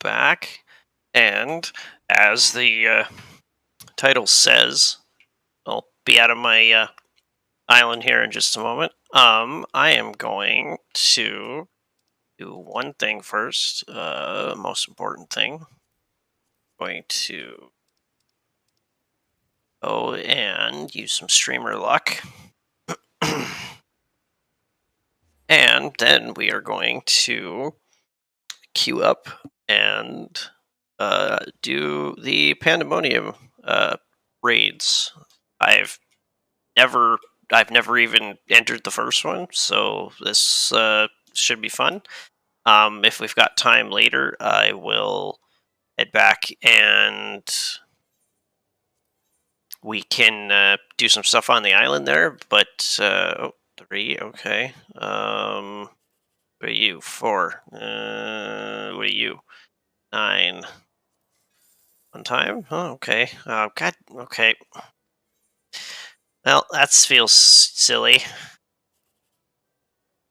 back, and as the title says, I'll be out of my island here in just a moment. I am going to do one thing first. Most important thing. Going to go and use some streamer luck. And then we are going to queue up and do the Pandemonium raids. I've never I've never even entered the first one, so this should be fun. If we've got time later, I will head back and we can do some stuff on the island there. But oh, 3, okay. What are you? 4. What are you? 9. One time? Oh, okay. God, okay. Well, that feels silly.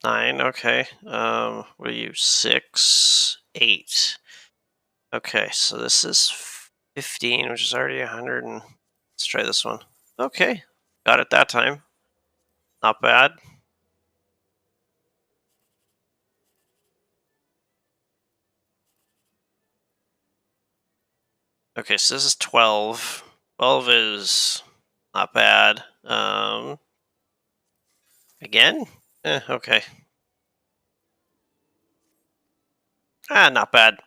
9, okay. What are you? 6, 8. Okay, so this is 15, which is already 100. And let's try this one. Okay, got it that time. Not bad. Okay, so this is 12. 12 is not bad. Again? Okay. Not bad.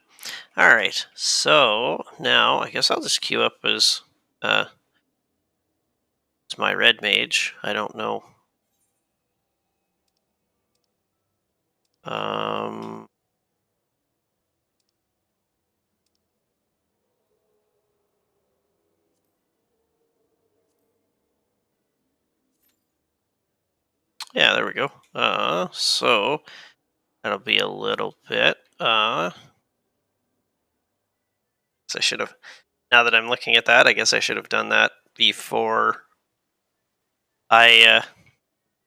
All right, so now I guess I'll just queue up as my red mage. I don't know. Um, yeah, there we go. So that'll be a little bit. So I should have. Now that I'm looking at that, I guess I should have done that before I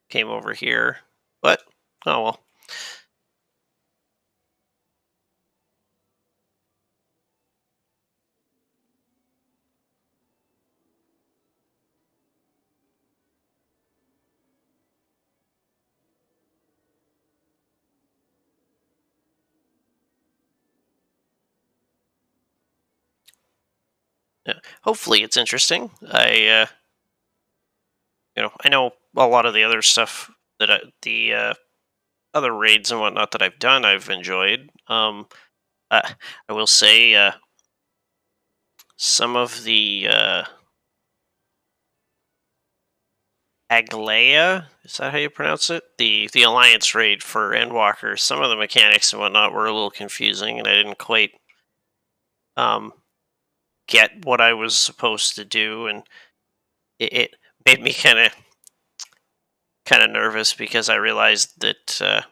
came over here. But oh well. Yeah. Hopefully, it's interesting. I know a lot of the other stuff that the other raids and whatnot that I've done, I've enjoyed. I will say some of the Aglaya, is that how you pronounce it? The Alliance raid for Endwalker. Some of the mechanics and whatnot were a little confusing, and I didn't quite um, get what I was supposed to do, and it made me kind of nervous because I realized that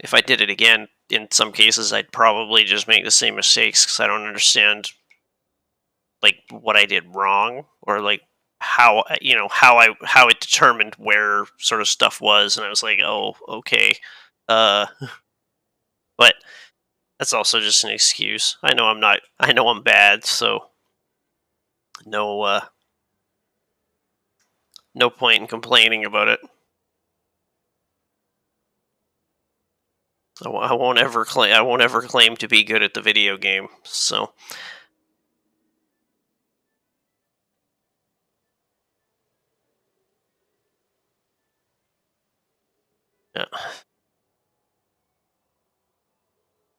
if I did it again, in some cases, I'd probably just make the same mistakes because I don't understand like what I did wrong or like how it determined where sort of stuff was, and I was like, oh, okay, uh, but that's also just an excuse. I know I'm not. I know I'm bad, so no no point in complaining about it. I won't ever claim. I won't ever claim to be good at the video game. So yeah,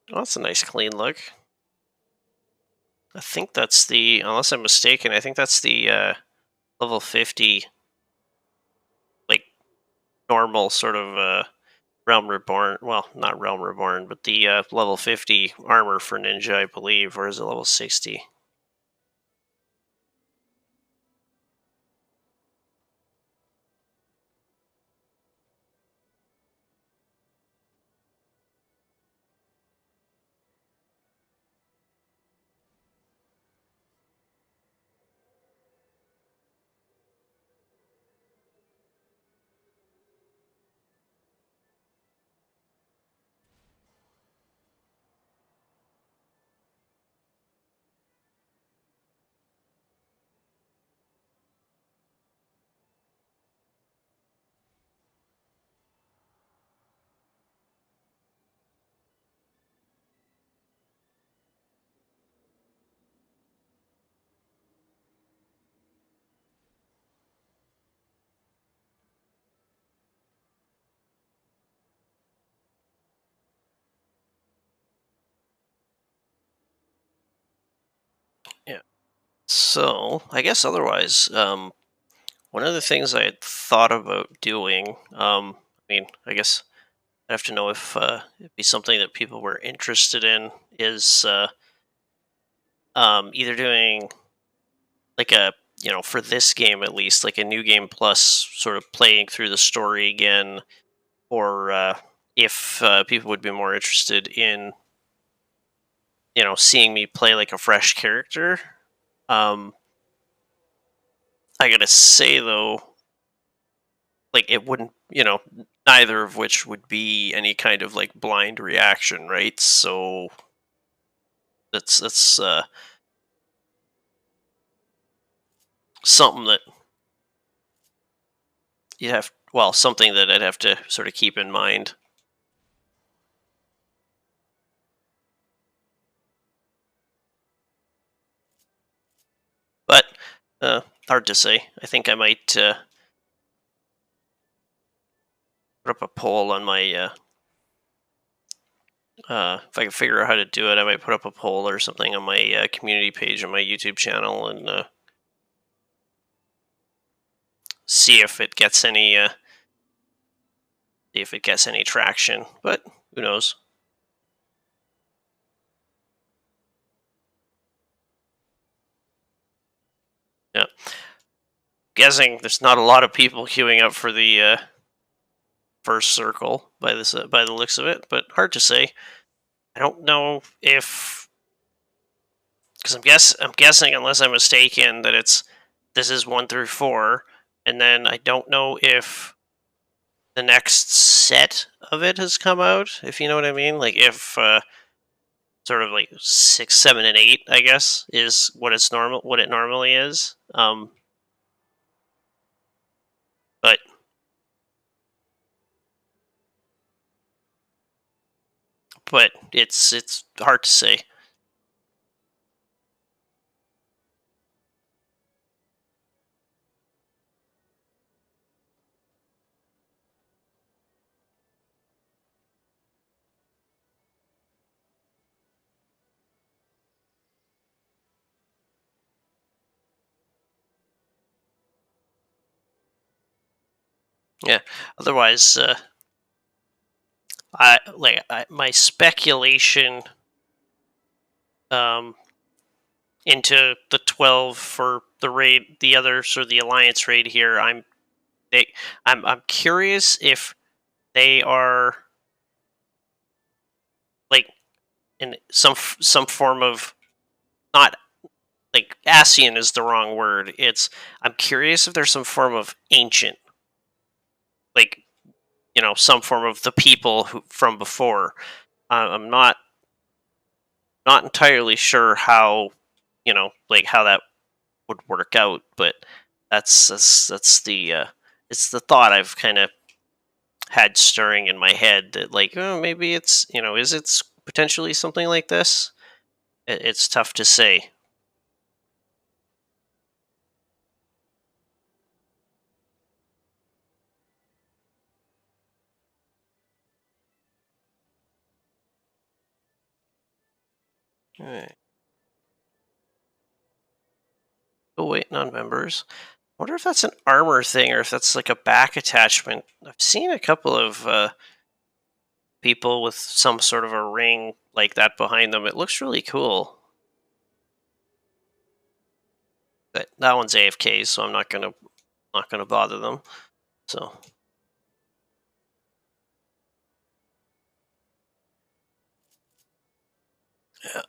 well, that's a nice clean look. I think that's the, unless I'm mistaken, I think that's the level 50, like normal sort of Realm Reborn. Well, not Realm Reborn, but the level 50 armor for Ninja, I believe, or is it level 60? So I guess otherwise, one of the things I had thought about doing, I mean, I guess I have to know if it'd be something that people were interested in, is either doing like a, for this game at least, like a new game plus sort of playing through the story again, or if people would be more interested in, seeing me play like a fresh character. Um, I gotta say though, like it wouldn't, neither of which would be any kind of like blind reaction, right? So that's something that something that I'd have to sort of keep in mind. But hard to say. I think I might put up a poll on my if I can figure out how to do it, I might put up a poll or something on my community page on my YouTube channel and see if it gets any traction. But who knows? Yeah, guessing there's not a lot of people queuing up for the first circle by the looks of it, but hard to say. I don't know if, because I'm guessing, unless I'm mistaken, that this is 1 through 4, and then I don't know if the next set of it has come out. If you know what I mean, like if sort of like 6, 7, and 8, I guess, is what it normally is. But it's hard to say. Yeah. Otherwise, my speculation um, into the 12 for the raid, the other sort of the alliance raid here. They, I'm curious if they are like in some form of, not like Asian is the wrong word. I'm curious if there's some form of ancient, like, some form of the people who from before. I'm not entirely sure how, like how that would work out, but that's the it's the thought I've kind of had stirring in my head, that like, oh, maybe it's, is it potentially something like this? It's tough to say. Alright. Oh wait, non-members. I wonder if that's an armor thing or if that's like a back attachment. I've seen a couple of people with some sort of a ring like that behind them. It looks really cool. But that one's AFK, so I'm not gonna bother them. So yeah.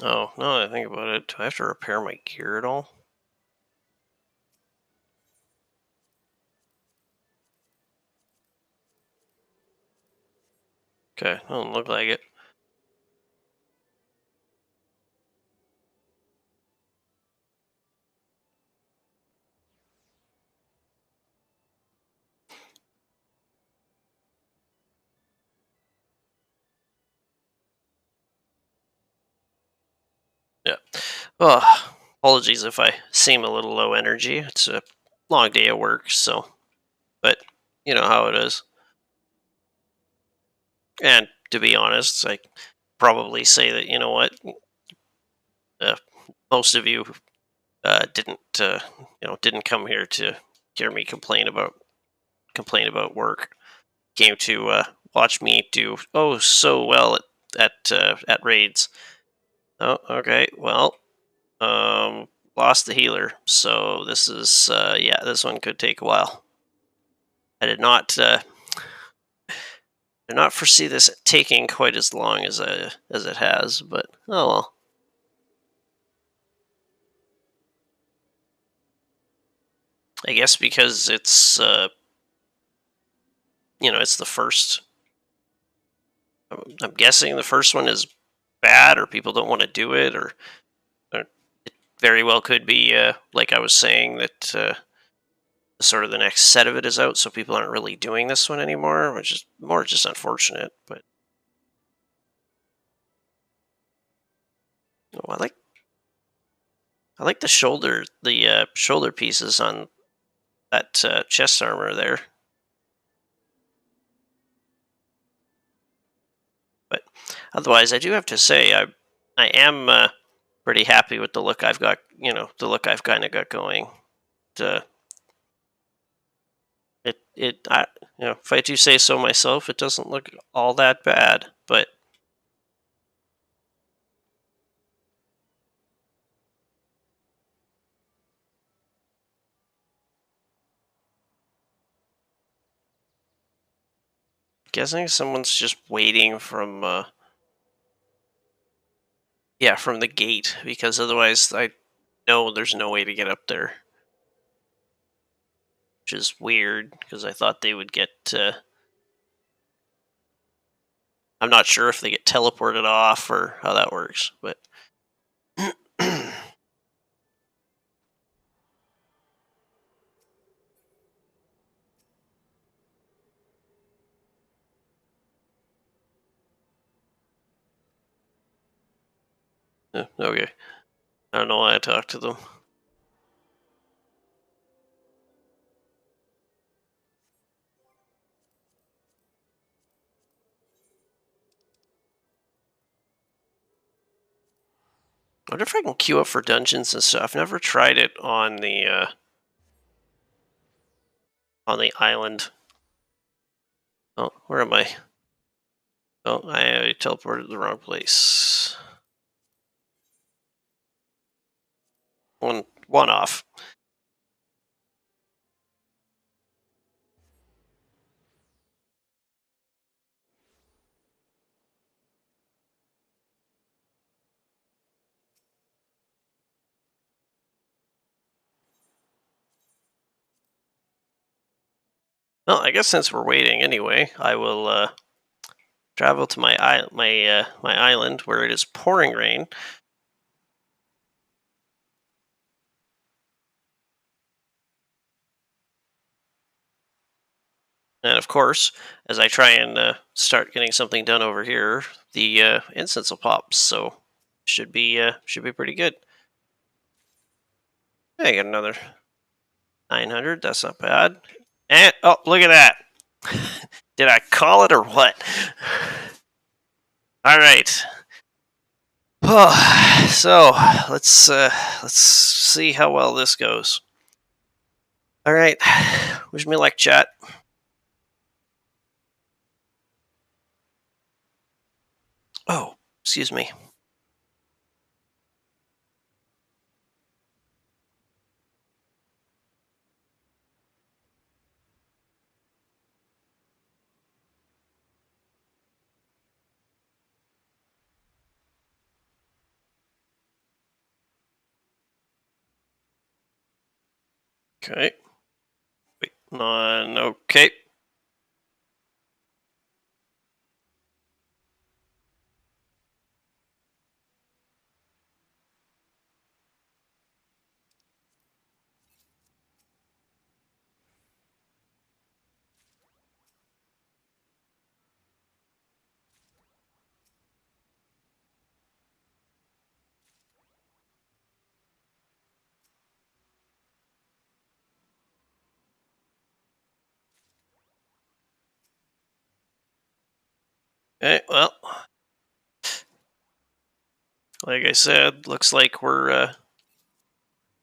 Oh, now that I think about it, do I have to repair my gear at all? Okay, doesn't look like it. Yeah. Oh, Apologies if I seem a little low energy. It's a long day at work, so but you know how it is. And to be honest, I probably say that uh, most of you didn't didn't come here to hear me complain about work. Came to watch me do so well at raids. Oh, okay. Well, um, lost the healer, so this is yeah, this one could take a while. I did not foresee this taking quite as long as it has, but oh well. I guess because it's it's the first. I'm guessing the first one is bad, or people don't want to do it, or it very well could be like I was saying that sort of the next set of it is out, so people aren't really doing this one anymore, which is more just unfortunate. But oh, I like the shoulder pieces on that chest armor there. But otherwise, I do have to say I am pretty happy with the look I've got. The look I've kind of got going. Uh, I if I do say so myself, it doesn't look all that bad. But guessing someone's just waiting from yeah, from the gate, because otherwise I know there's no way to get up there, which is weird because I thought they would get. I'm not sure if they get teleported off or how that works, but okay. I don't know why I talked to them. I wonder if I can queue up for dungeons and stuff. I've never tried it on the island. Oh, where am I? Oh, I teleported to the wrong place. One off. Well, I guess since we're waiting anyway, I will travel to my island where it is pouring rain. And of course, as I try and start getting something done over here, the incense will pop. So should be pretty good. I got another 900. That's not bad. And oh, look at that! Did I call it or what? All right. Oh, so let's see how well this goes. All right. Wish me luck, chat. Oh, excuse me. Okay. Wait on. Okay. Okay, well, like I said, looks like we're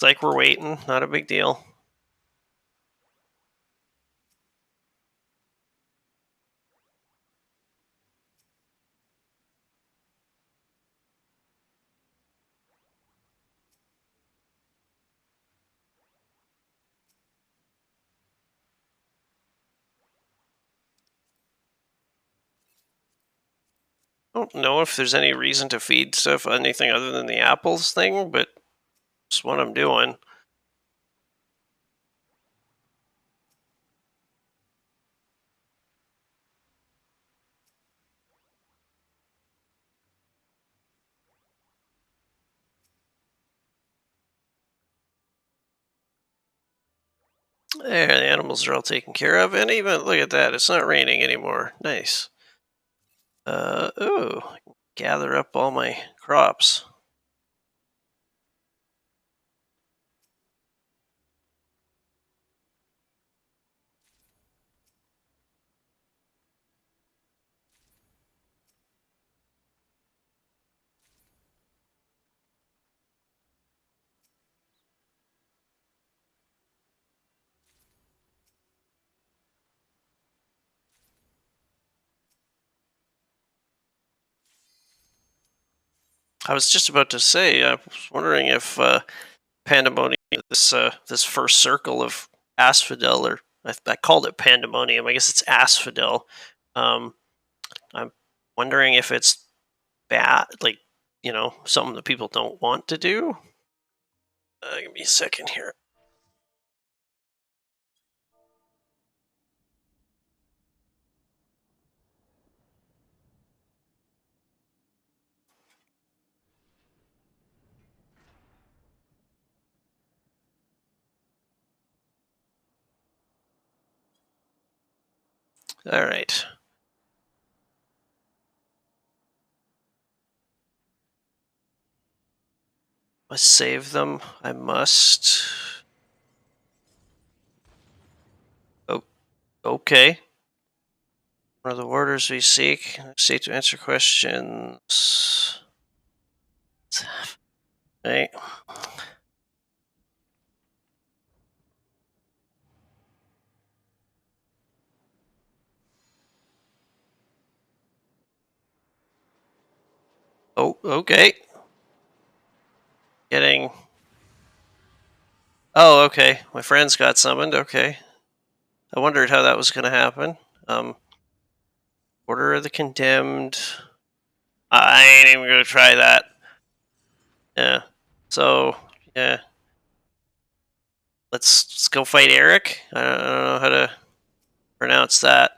waiting. Not a big deal. I don't know if there's any reason to feed stuff anything other than the apples thing, but it's what I'm doing. There, the animals are all taken care of, and even look at that, it's not raining anymore. Nice. Ooh, I can gather up all my crops. I was just about to say, I was wondering if Pandemonium, this first circle of asphodel, or I called it Pandemonium. I guess it's asphodel. Um, I'm wondering if it's bad, like something that people don't want to do. Give me a second here. All right, must save them. I must. Oh, okay. One of the orders we seek, state to answer questions. Right. Oh, okay. Getting. Oh, okay. My friends got summoned. Okay. I wondered how that was going to happen. Um, Order of the Condemned. I ain't even going to try that. Yeah. So, yeah. Let's go fight Eric. I don't know how to pronounce that.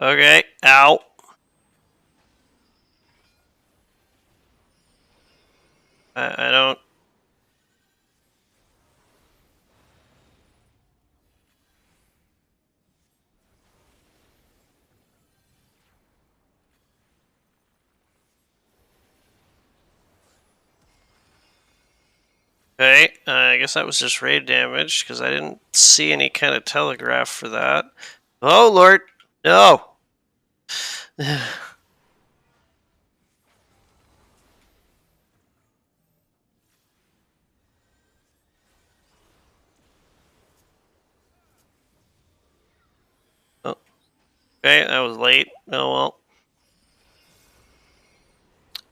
Okay. Ow. I don't. Okay. I guess that was just raid damage because I didn't see any kind of telegraph for that. Oh, Lord. No. Oh, okay. That was late. Oh, well.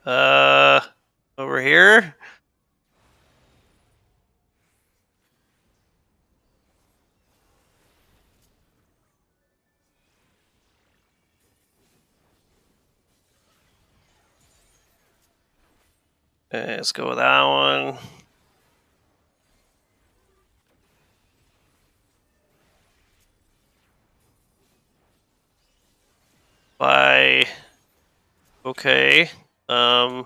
Uh, Over here. Let's go with that one. Bye. Okay. Do I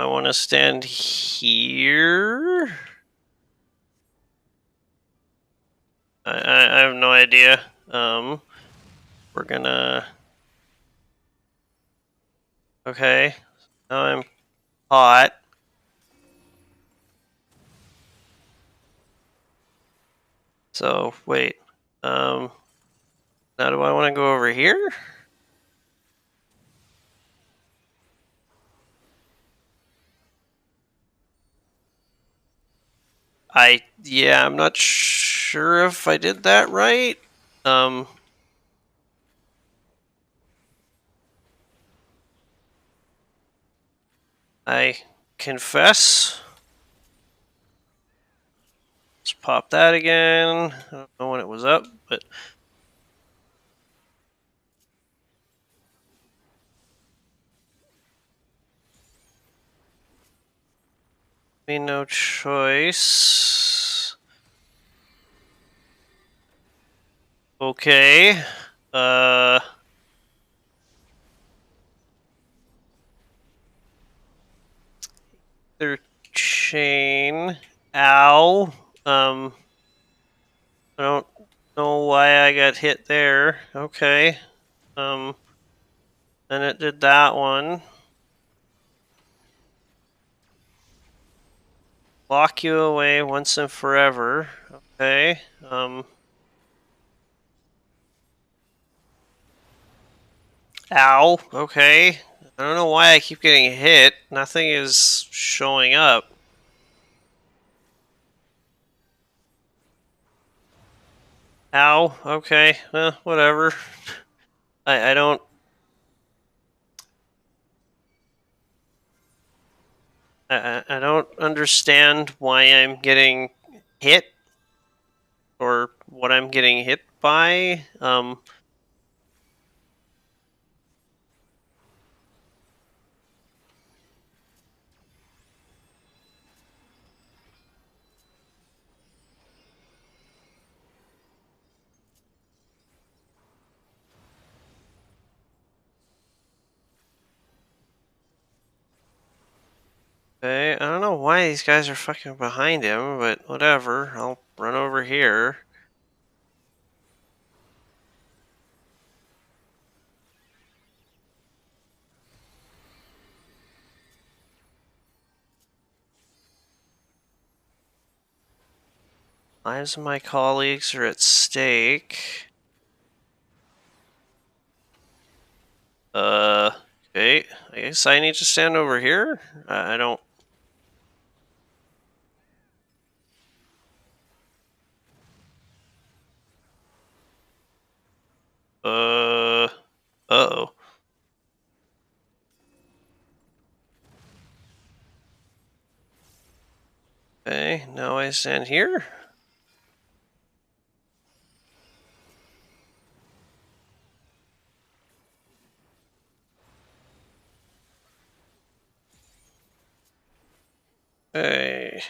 want to stand here? I have no idea. We're gonna... Okay. Now I'm hot. So, wait. Now do I want to go over here? Yeah, I'm not sure if I did that right. I confess. Let's pop that again. I don't know when it was up, but me no choice. Okay. Their chain. Ow. I don't know why I got hit there. Okay. Then it did that one. Lock you away once and forever. Okay. Ow. Okay. I don't know why I keep getting hit. Nothing is showing up. Ow. Okay. Whatever. I don't... I don't understand why I'm getting hit or what I'm getting hit by. Okay, I don't know why these guys are fucking behind him, but whatever. I'll run over here. Lives of my colleagues are at stake. Okay. I guess I need to stand over here? I don't... Uh-oh. Okay, now I stand here? Hey.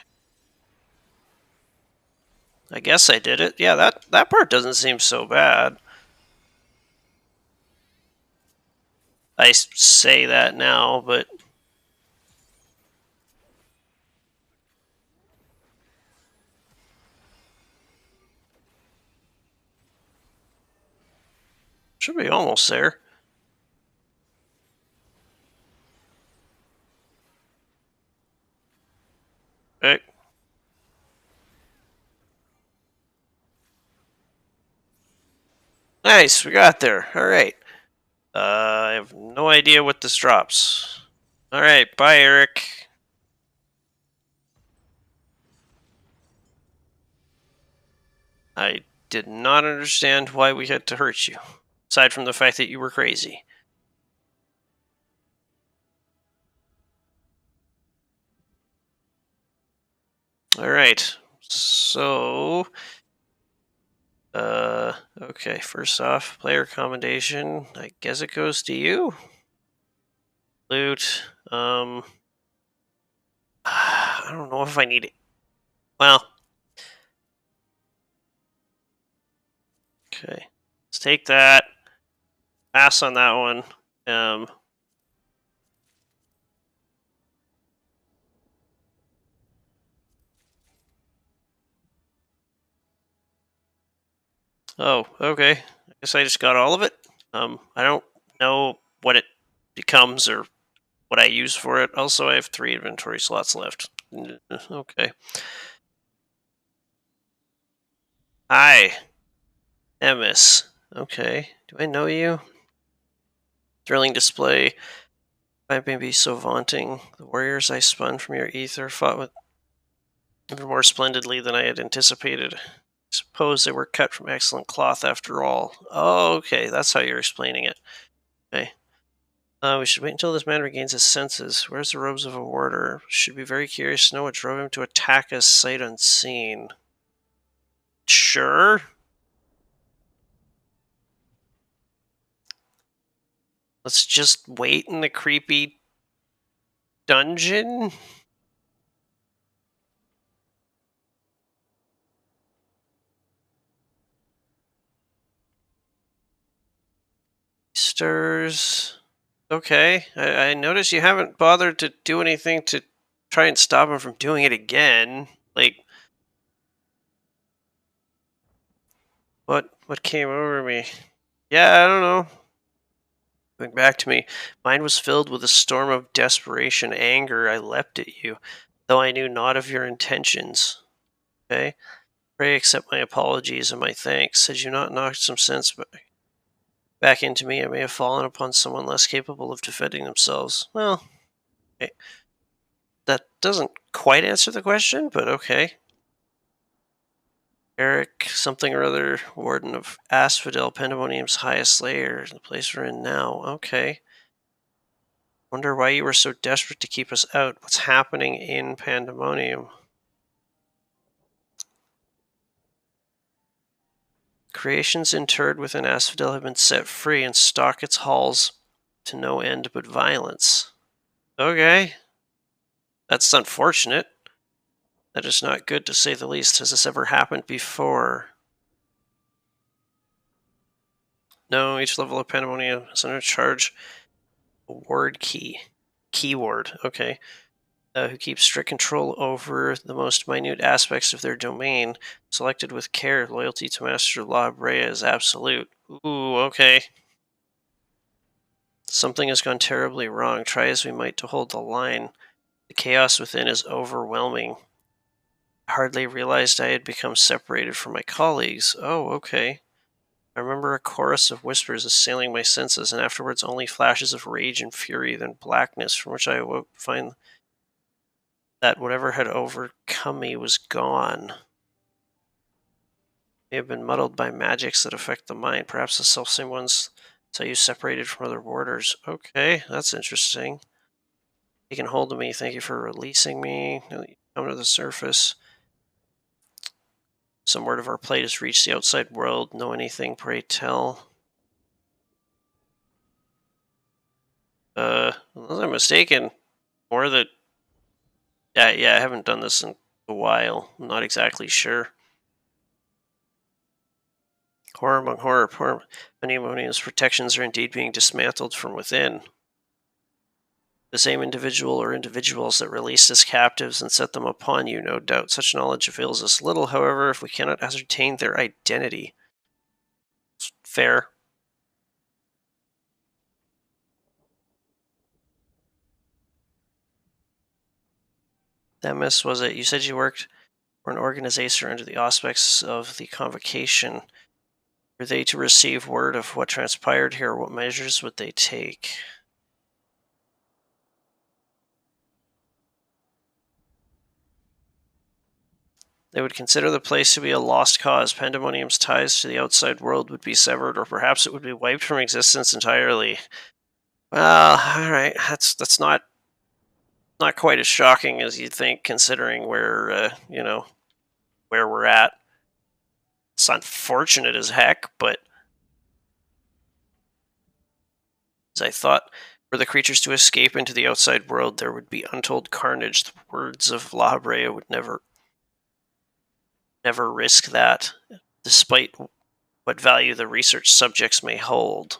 I guess I did it. Yeah, that part doesn't seem so bad. I say that now, but... Should be almost there. Okay. Nice, we got there. Alright. I have no idea what this drops. Alright, bye, Eric. I did not understand why we had to hurt you, aside from the fact that you were crazy. Alright, so... okay, first off, player commendation. I guess it goes to you. Loot. I don't know if I need it. Well... Okay, let's take that. Pass on that one. Oh, okay. I guess I just got all of it. I don't know what it becomes or what I use for it. Also, I have 3 inventory slots left. Okay. Hi, Emis. Okay. Do I know you? Thrilling display. I may be so vaunting. The warriors I spun from your ether fought with even more splendidly than I had anticipated. Suppose they were cut from excellent cloth after all. Oh, okay. That's how you're explaining it. Okay. We should wait until this man regains his senses. Where's the robes of a warder? Should be very curious to know what drove him to attack us sight unseen. Sure. Let's just wait in the creepy dungeon. Stirs. Okay. I notice you haven't bothered to do anything to try and stop him from doing it again. Like, what came over me? Yeah, I don't know. Going back to me, mine was filled with a storm of desperation, anger. I leapt at you, though I knew naught of your intentions. Okay? Pray accept my apologies and my thanks. Had you not knocked some sense back into me, I may have fallen upon someone less capable of defending themselves. Well, okay. That doesn't quite answer the question, but okay. Eric, something or other, warden of Asphodel, Pandemonium's highest layer, the place we're in now. Okay. Wonder why you were so desperate to keep us out. What's happening in Pandemonium? Creations interred within Asphodel have been set free and stalk its halls to no end but violence. Okay. That's unfortunate. That is not good to say the least. Has this ever happened before? No, each level of Pandemonium is under charge a ward key. Keyword, okay. Who keeps strict control over the most minute aspects of their domain. Selected with care, loyalty to Master La Brea is absolute. Ooh, okay. Something has gone terribly wrong. Try as we might to hold the line. The chaos within is overwhelming. I hardly realized I had become separated from my colleagues. Oh, okay. I remember a chorus of whispers assailing my senses, and afterwards only flashes of rage and fury, then blackness, from which I awoke to find that whatever had overcome me was gone. May have been muddled by magics that affect the mind, perhaps the selfsame ones that you separated from other warders. Okay, that's interesting. Taking hold of me, thank you for releasing me. Now that you come to the surface. Some word of our plight has reached the outside world. Know anything, pray tell. Unless I'm mistaken, more that yeah, I haven't done this in a while. I'm not exactly sure. Horror among horror, poor Pandemonium's protections are indeed being dismantled from within. The same individual or individuals that released us captives and set them upon you, no doubt. Such knowledge avails us little, however, if we cannot ascertain their identity. Fair. That miss was it. You said you worked for an organization under the auspices of the convocation. Were they to receive word of what transpired here? What measures would they take? They would consider the place to be a lost cause. Pandemonium's ties to the outside world would be severed, or perhaps it would be wiped from existence entirely. Well, all right, that's not quite as shocking as you'd think, considering where where we're at. It's unfortunate as heck, but as I thought, were the creatures to escape into the outside world, there would be untold carnage. The words of La Brea would never risk that, despite what value the research subjects may hold.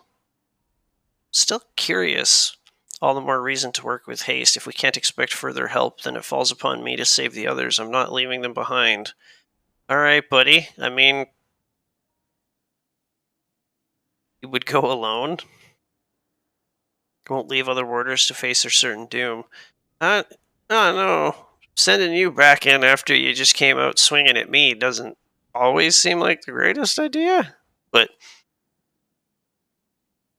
Still curious. All the more reason to work with haste. If we can't expect further help, then it falls upon me to save the others. I'm not leaving them behind. All right, buddy. I mean, You would go alone? Won't leave other warders to face their certain doom. Uh, no. Sending you back in after you just came out swinging at me doesn't always seem like the greatest idea. But,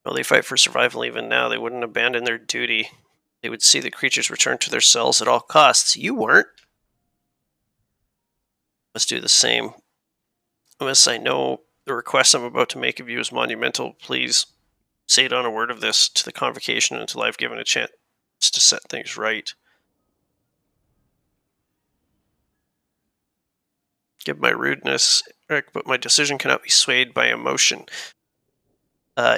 well, they fight for survival even now. They wouldn't abandon their duty. They would see the creatures return to their cells at all costs. You weren't. Must do the same. Unless I know the request I'm about to make of you is monumental, please say not a word of this to the convocation until I've given a chance to set things right. Give my rudeness, Eric, but my decision cannot be swayed by emotion.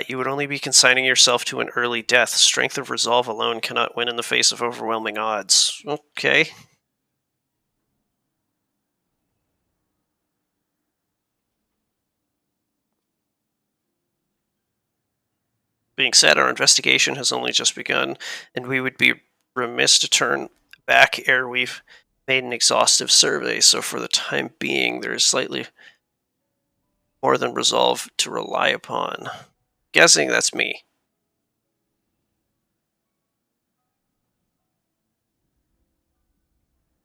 You would only be consigning yourself to an early death. Strength of resolve alone cannot win in the face of overwhelming odds. Okay. Being said, our investigation has only just begun, and we would be remiss to turn back ere we've made an exhaustive survey. So, for the time being, there is slightly more than resolve to rely upon. Guessing that's me.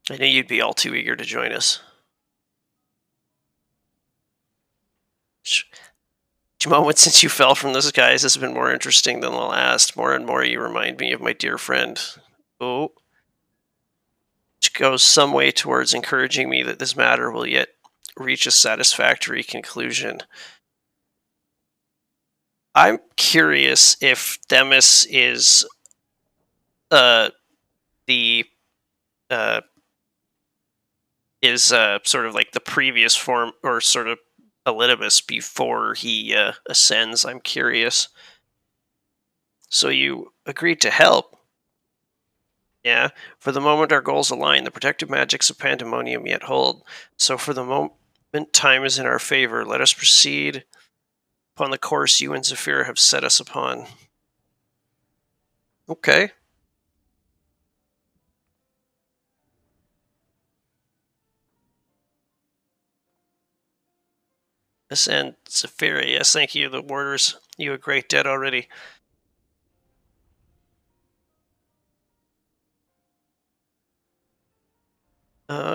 I knew you'd be all too eager to join us. Each moment since you fell from the skies has been more interesting than the last. More and more you remind me of my dear friend. Oh, which goes some way towards encouraging me that this matter will yet reach a satisfactory conclusion. I'm curious if Themis uh the uh sort of like the previous form, or sort of Elidibus before he ascends. I'm curious. So you agreed to help? Yeah. For the moment, our goals align. The protective magics of Pandemonium yet hold. So for the moment, time is in our favor. Let us proceed upon the course you and Zephyr have set us upon. Okay. Ascend, Zephyr. Yes, thank you. The warders, you a great debt already.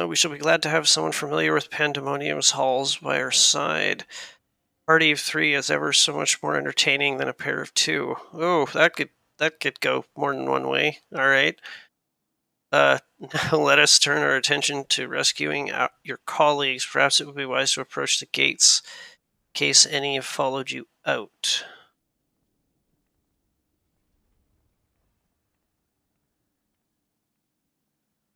We shall be glad to have someone familiar with Pandemonium's halls by our side. Party of three is ever so much more entertaining than a pair of two. Oh, that could go more than one way. All right. Now let us turn our attention to rescuing your colleagues. Perhaps it would be wise to approach the gates in case any have followed you out.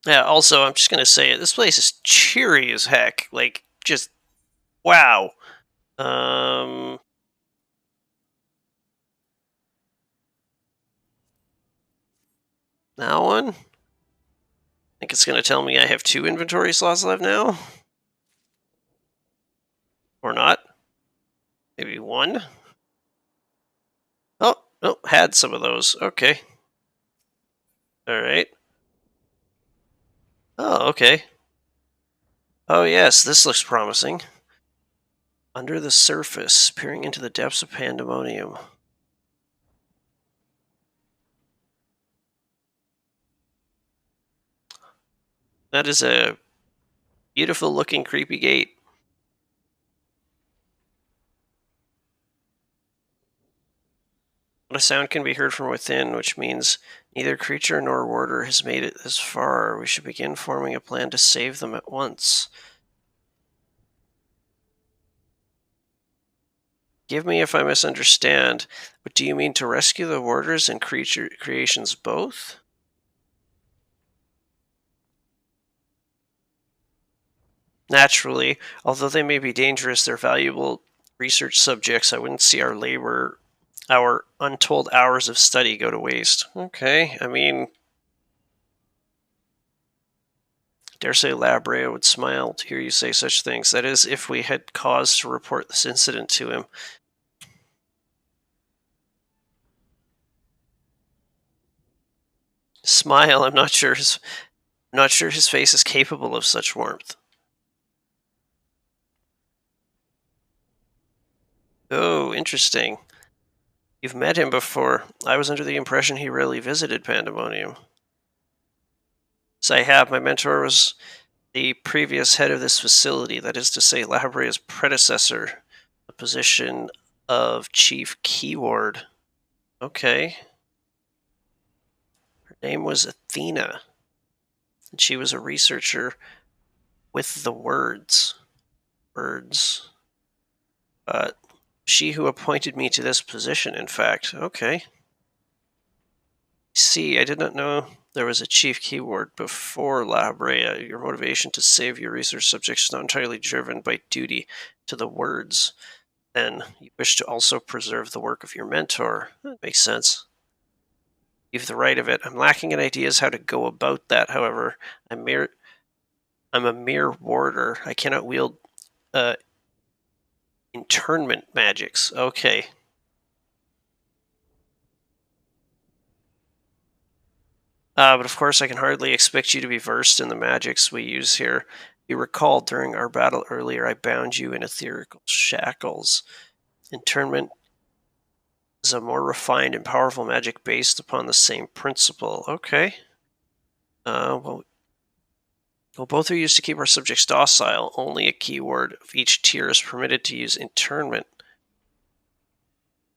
Yeah, also, I'm just going to say it. This place is cheery as heck. Like, just wow. Um, that one? Think it's going to tell me I have 2 inventory slots left now? Or not? Maybe 1? Oh, no, had some of those. Okay. Alright. Oh, okay. Oh, yes, this looks promising. Under the surface, peering into the depths of Pandemonium. That is a beautiful looking creepy gate. Not a sound can be heard from within, which means neither creature nor warder has made it this far. We should begin forming a plan to save them at once. Give me if I misunderstand, but do you mean to rescue the warders and creature creations both? Naturally, although they may be dangerous, they're valuable research subjects. I wouldn't see our labor, our untold hours of study go to waste. Okay, I mean, dare say Labrea would smile to hear you say such things. That is, if we had cause to report this incident to him. Smile. Not sure his face is capable of such warmth. Oh, interesting. You've met him before. I was under the impression he rarely visited Pandemonium. So I have. My mentor was the previous head of this facility, that is to say, Labrea's predecessor, the position of Chief Keyword. Okay. Her name was Athena, and she was a researcher with the words. Words. She who appointed me to this position, in fact. Okay. See, I did not know there was a chief keyword before La Brea. Your motivation to save your research subjects is not entirely driven by duty to the words. Then you wish to also preserve the work of your mentor. That makes sense. You've the right of it. I'm lacking in ideas how to go about that, however. I'm a mere warder. I cannot wield uh, internment magics. Okay. But of course, I can hardly expect you to be versed in the magics we use here. You recall during our battle earlier, I bound you in etherical shackles. Internment is a more refined and powerful magic based upon the same principle. Okay. Well, both are used to keep our subjects docile. Only a keyword of each tier is permitted to use internment.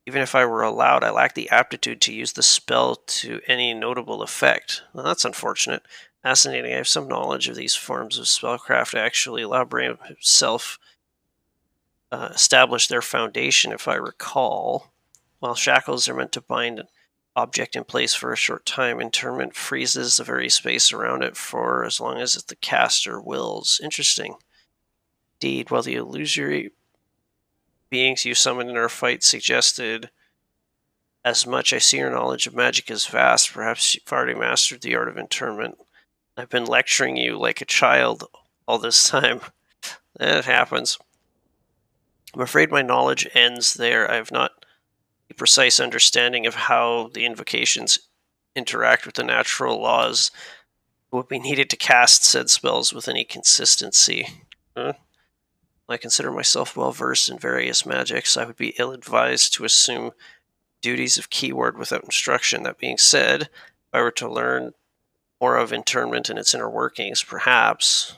Even if I were allowed, I lack the aptitude to use the spell to any notable effect. Well, that's unfortunate. Fascinating. I have some knowledge of these forms of spellcraft. Actually, Labraham himself established their foundation, if I recall. While shackles are meant to bind an object in place for a short time, internment freezes the very space around it for as long as the caster wills. Interesting. Indeed, while the illusory beings you summoned in our fight suggested as much, I see your knowledge of magic is vast. Perhaps you've already mastered the art of internment. I've been lecturing you like a child all this time. That happens. I'm afraid my knowledge ends there. I have not a precise understanding of how the invocations interact with the natural laws that would be needed to cast said spells with any consistency. I consider myself well versed in various magics. I would be ill advised to assume duties of keyword without instruction. That being said, if I were to learn more of internment and its inner workings, perhaps.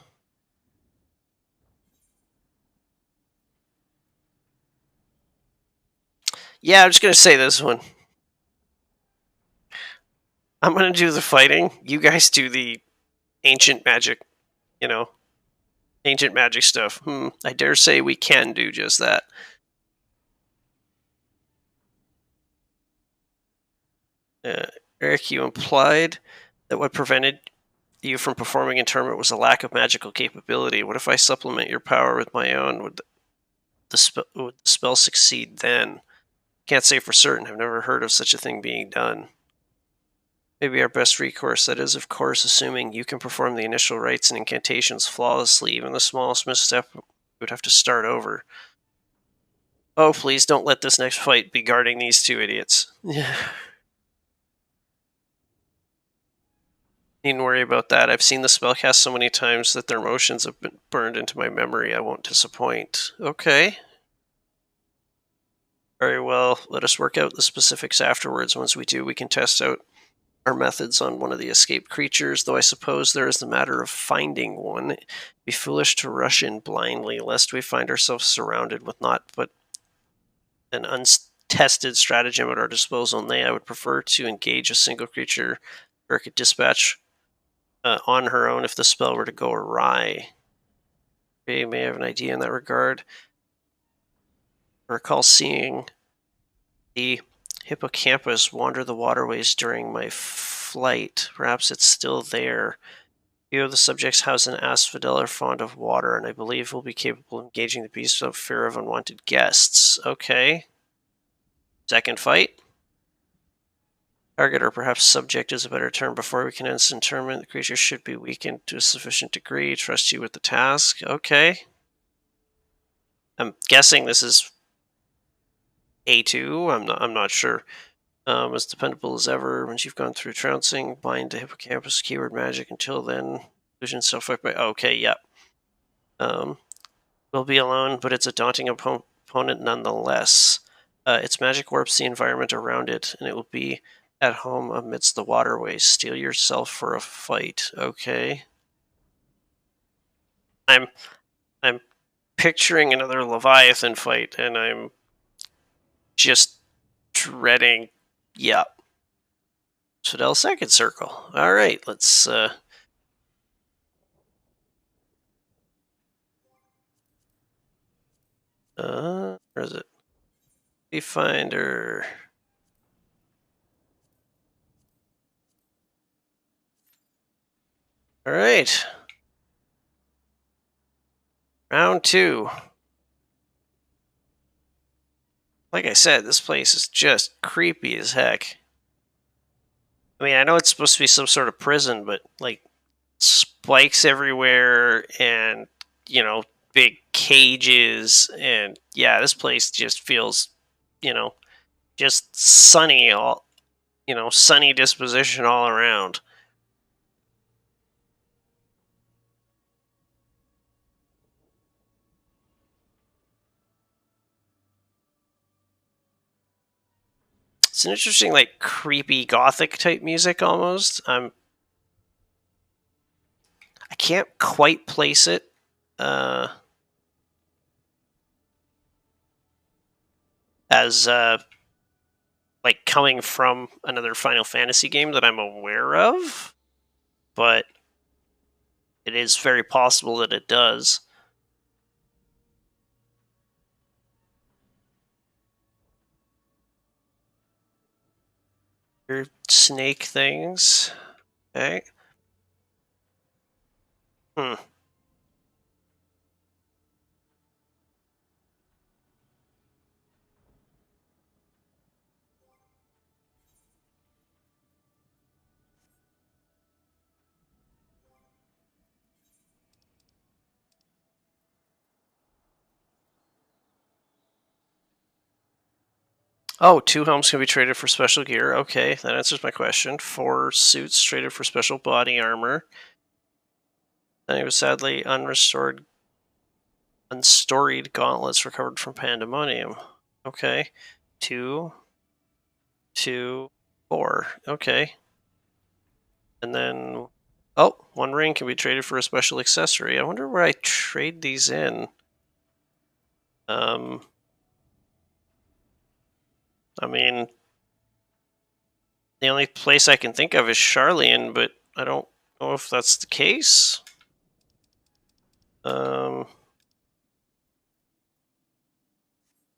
Yeah, I'm just going to say this one. I'm going to do the fighting. You guys do the ancient magic, you know, ancient magic stuff. I dare say we can do just that. Uh, Eric, you implied that what prevented you from performing internment was a lack of magical capability. What if I supplement your power with my own? Would the spell succeed then? Can't say for certain. I've never heard of such a thing being done. Maybe our best recourse, that is, of course, assuming you can perform the initial rites and incantations flawlessly. Even the smallest misstep would have to start over. Oh, please don't let this next fight be guarding these two idiots. Needn't worry about that. I've seen the spell cast so many times that their motions have been burned into my memory. I won't disappoint. Okay. Very well. Let us work out the specifics afterwards. Once we do, we can test out our methods on one of the escaped creatures, though I suppose there is the matter of finding one. It'd be foolish to rush in blindly, lest we find ourselves surrounded with naught but an untested stratagem at our disposal. Nay, I would prefer to engage a single creature or could dispatch on her own if the spell were to go awry. You may have an idea in that regard. I recall seeing the hippocampus wander the waterways during my flight. Perhaps it's still there. Few of the subjects house an asphodel are fond of water, and I believe will be capable of engaging the beast without fear of unwanted guests. Okay. Second fight. Target or perhaps subject is a better term. Before we commence internment, the creature should be weakened to a sufficient degree. Trust you with the task. Okay. I'm guessing this is A2. I'm not sure. As dependable as ever. Once you've gone through trouncing, bind to hippocampus keyword magic. Until then, illusion self by. Okay, yep. We'll be alone, but it's a daunting opponent nonetheless. Its magic warps the environment around it, and it will be at home amidst the waterways. Steel yourself for a fight. Okay. I'm I'm picturing another Leviathan fight, and I'm just dreading. Yeah. Fidel second circle. All right, let's. Where is it? Finder. All right. Round two. Like I said, this place is just creepy as heck. I mean, I know it's supposed to be some sort of prison, but like spikes everywhere and, you know, big cages. And yeah, this place just feels, you know, just sunny, all, sunny disposition all around. It's an interesting, like, creepy gothic type music almost. I can't quite place it. Uh, as like coming from another Final Fantasy game that I'm aware of, but it is very possible that it does. Your snake things. Okay. Hmm. Oh, two helms can be traded for special gear. Okay, that answers my question. Four suits traded for special body armor. Then he was sadly unstoried gauntlets recovered from Pandemonium. Okay. Two, two, four. Okay. And then, oh, one ring can be traded for a special accessory. I wonder where I trade these in. Um, I mean, the only place I can think of is Charlian, but I don't know if that's the case. Um,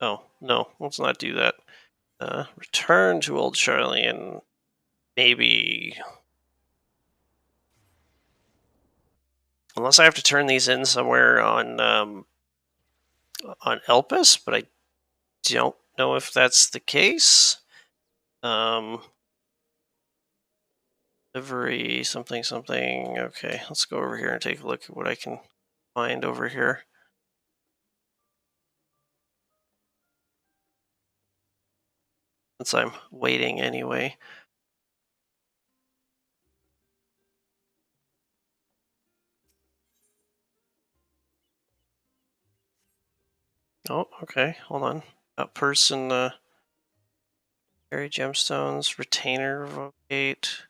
oh, no, let's not do that. Return to old Charlian. Maybe. Unless I have to turn these in somewhere on Elpis, but I don't know if that's the case. Um, Livery, something, something. Okay, let's go over here and take a look at what I can find over here. Since I'm waiting anyway. Oh, okay, hold on. Person, carry gemstones, retainer, revocate.